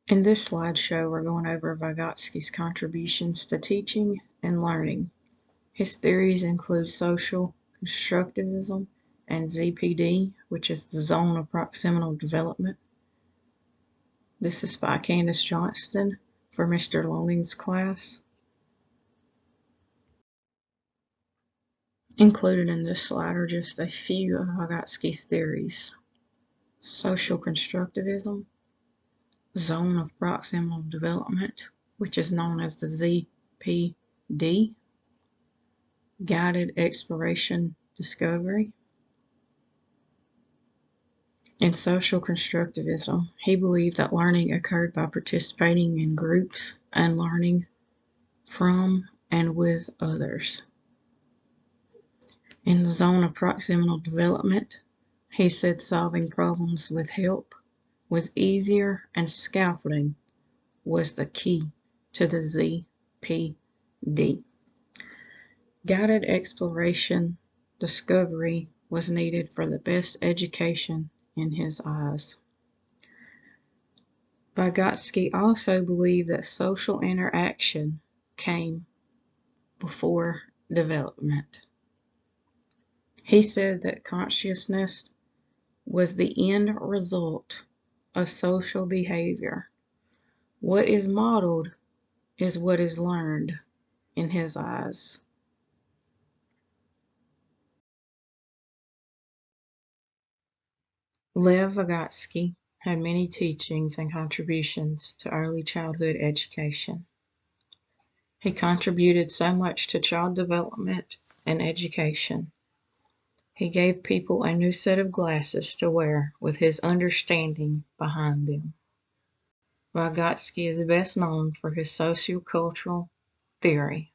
In this slideshow, we're going over Vygotsky's contributions to teaching and learning. His theories include social constructivism and ZPD, which is the zone of proximal development. This is by Candace Johnston for Mr. Lolling's class. Included in this slide are just a few of Vygotsky's theories. Social constructivism, zone of proximal development, which is known as the ZPD, guided exploration discovery. In social constructivism, he believed that learning occurred by participating in groups and learning from and with others. In the zone of proximal development, he said solving problems with help was easier and scaffolding was the key to the ZPD. Guided exploration discovery was needed for the best education in his eyes. Vygotsky also believed that social interaction came before development. He said that consciousness was the end result of social behavior. What is modeled is what is learned in his eyes. Lev Vygotsky had many teachings and contributions to early childhood education. He contributed so much to child development and education. He gave people a new set of glasses to wear with his understanding behind them. Vygotsky is best known for his sociocultural theory.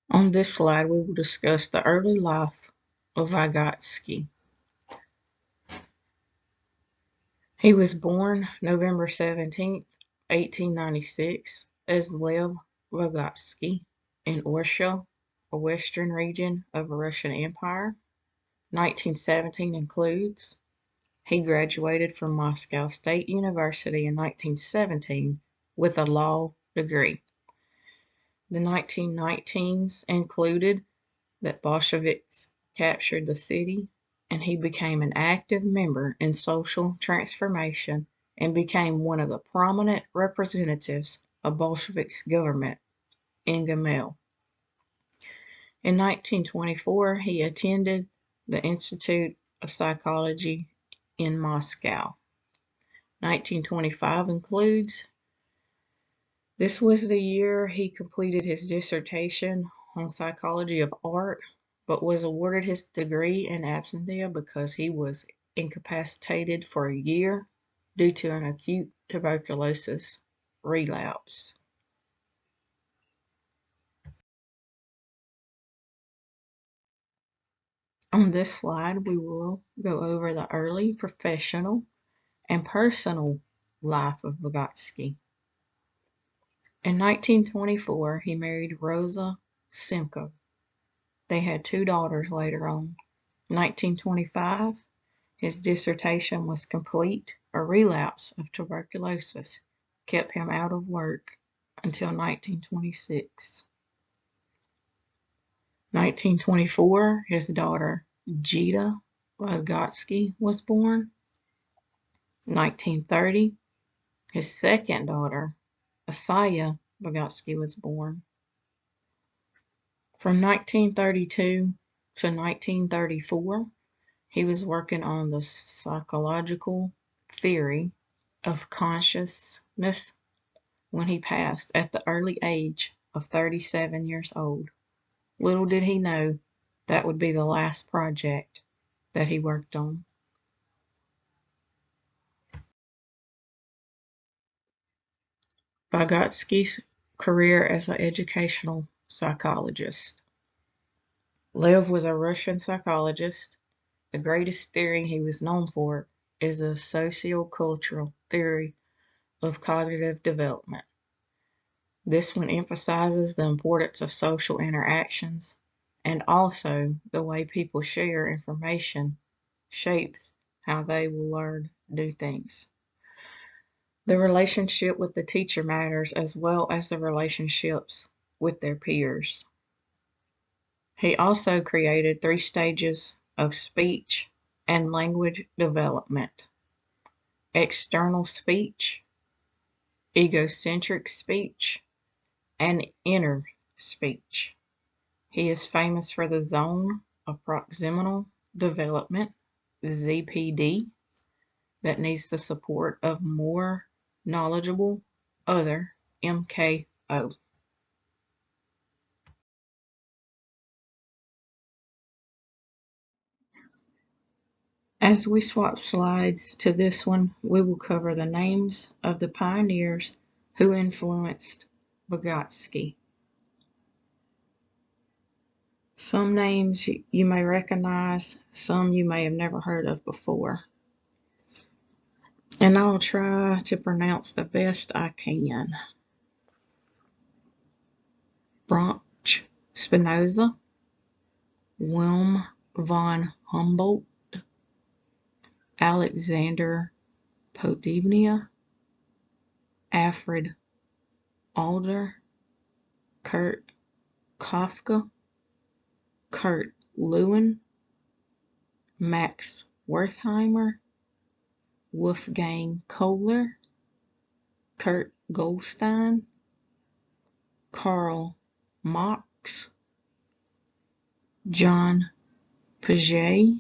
On this slide, we will discuss the early life of Vygotsky. He was born November 17, 1896, as Lev Vygotsky in Orsha, a western region of the Russian Empire. 1917 includes he graduated from Moscow State University in 1917 with a law degree. The 1919s included that Bolsheviks captured the city, and he became an active member in social transformation and became one of the prominent representatives of Bolsheviks government in Gamel. In 1924, he attended the Institute of Psychology in Moscow. 1925 includes this was the year he completed his dissertation on psychology of art, but was awarded his degree in absentia because he was incapacitated for a year due to an acute tuberculosis relapse. On this slide, we will go over the early professional and personal life of Vygotsky. In 1924, he married Rosa Simko. They had 2 daughters later on. In 1925, his dissertation was complete. A relapse of tuberculosis kept him out of work until 1926. 1924, his daughter Gita Vygotsky was born. 1930, his second daughter Asaya Vygotsky was born. From 1932 to 1934, he was working on the psychological theory of consciousness when he passed at the early age of 37 years old. Little did he know that would be the last project that he worked on. Vygotsky's career as an educational psychologist. Lev was a Russian psychologist. The greatest theory he was known for is the sociocultural theory of cognitive development. This one emphasizes the importance of social interactions and also the way people share information shapes how they will learn new things. The relationship with the teacher matters as well as the relationships with their peers. He also created 3 stages of speech and language development: external speech, egocentric speech, and inner speech. He is famous for the zone of proximal development, ZPD, that needs the support of more knowledgeable other MKO. As we swap slides to this one, we will cover the names of the pioneers who influenced Vygotsky. Some names you may recognize, some you may have never heard of before. And I'll try to pronounce the best I can. Branch Spinoza, Wilhelm von Humboldt, Alexander Podebnia, Alfred Adler, Kurt Kafka, Kurt Lewin, Max Wertheimer, Wolfgang Kohler, Kurt Goldstein, Karl Marx, John Piaget.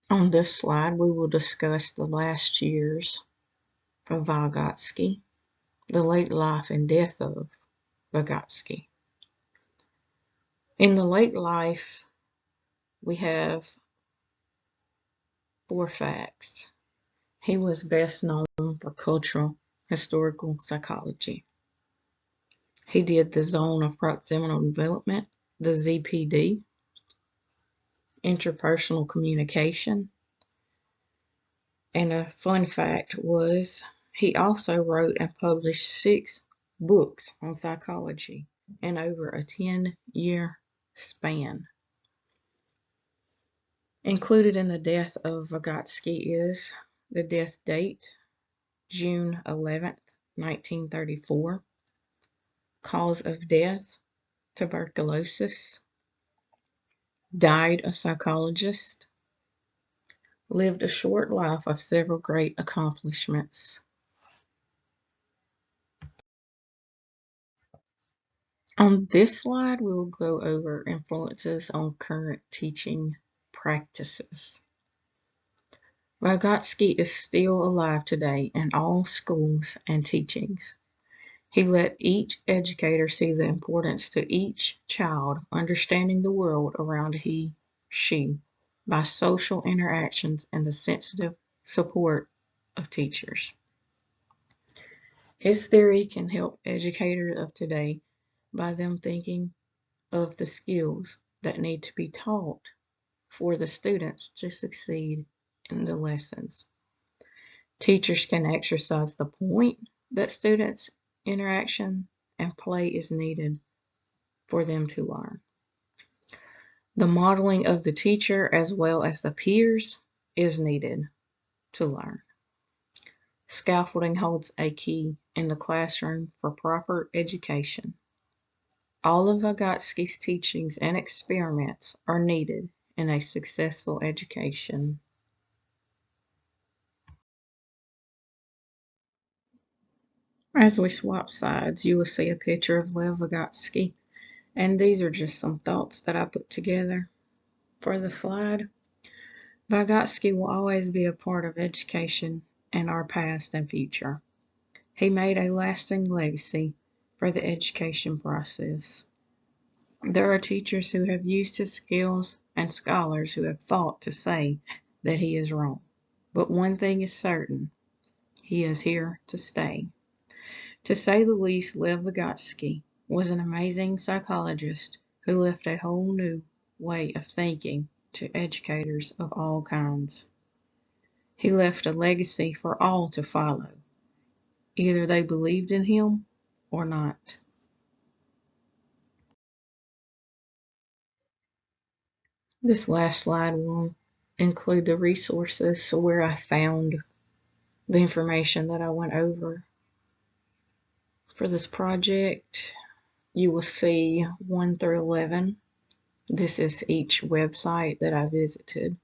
On this slide, we will discuss the last years of Vygotsky, the late life and death of Vygotsky. In the late life, we have 4 facts. He was best known for cultural historical psychology. He did the zone of proximal development, the ZPD, interpersonal communication, and a fun fact was he also wrote and published 6 books on psychology in over a 10-year span. Included in the death of Vygotsky is the death date, June 11th, 1934. Cause of death, tuberculosis. Died a psychologist. Lived a short life of several great accomplishments. On this slide, we will go over influences on current teaching practices. Vygotsky is still alive today in all schools and teachings. He let each educator see the importance to each child understanding the world around she by social interactions and the sensitive support of teachers. His theory can help educators of today by them thinking of the skills that need to be taught for the students to succeed in the lessons. Teachers can exercise the point that students' interaction and play is needed for them to learn. The modeling of the teacher as well as the peers is needed to learn. Scaffolding holds a key in the classroom for proper education. All of Vygotsky's teachings and experiments are needed in a successful education. As we swap sides, you will see a picture of Lev Vygotsky, and these are just some thoughts that I put together for the slide. Vygotsky will always be a part of education in our past and future. He made a lasting legacy for the education process. There are teachers who have used his skills and scholars who have fought to say that he is wrong. But one thing is certain, he is here to stay. To say the least, Lev Vygotsky was an amazing psychologist who left a whole new way of thinking to educators of all kinds. He left a legacy for all to follow. Either they believed in him or not. This last slide will include the resources, so where I found the information that I went over for this project. You will see 1 through 11. This is each website that I visited.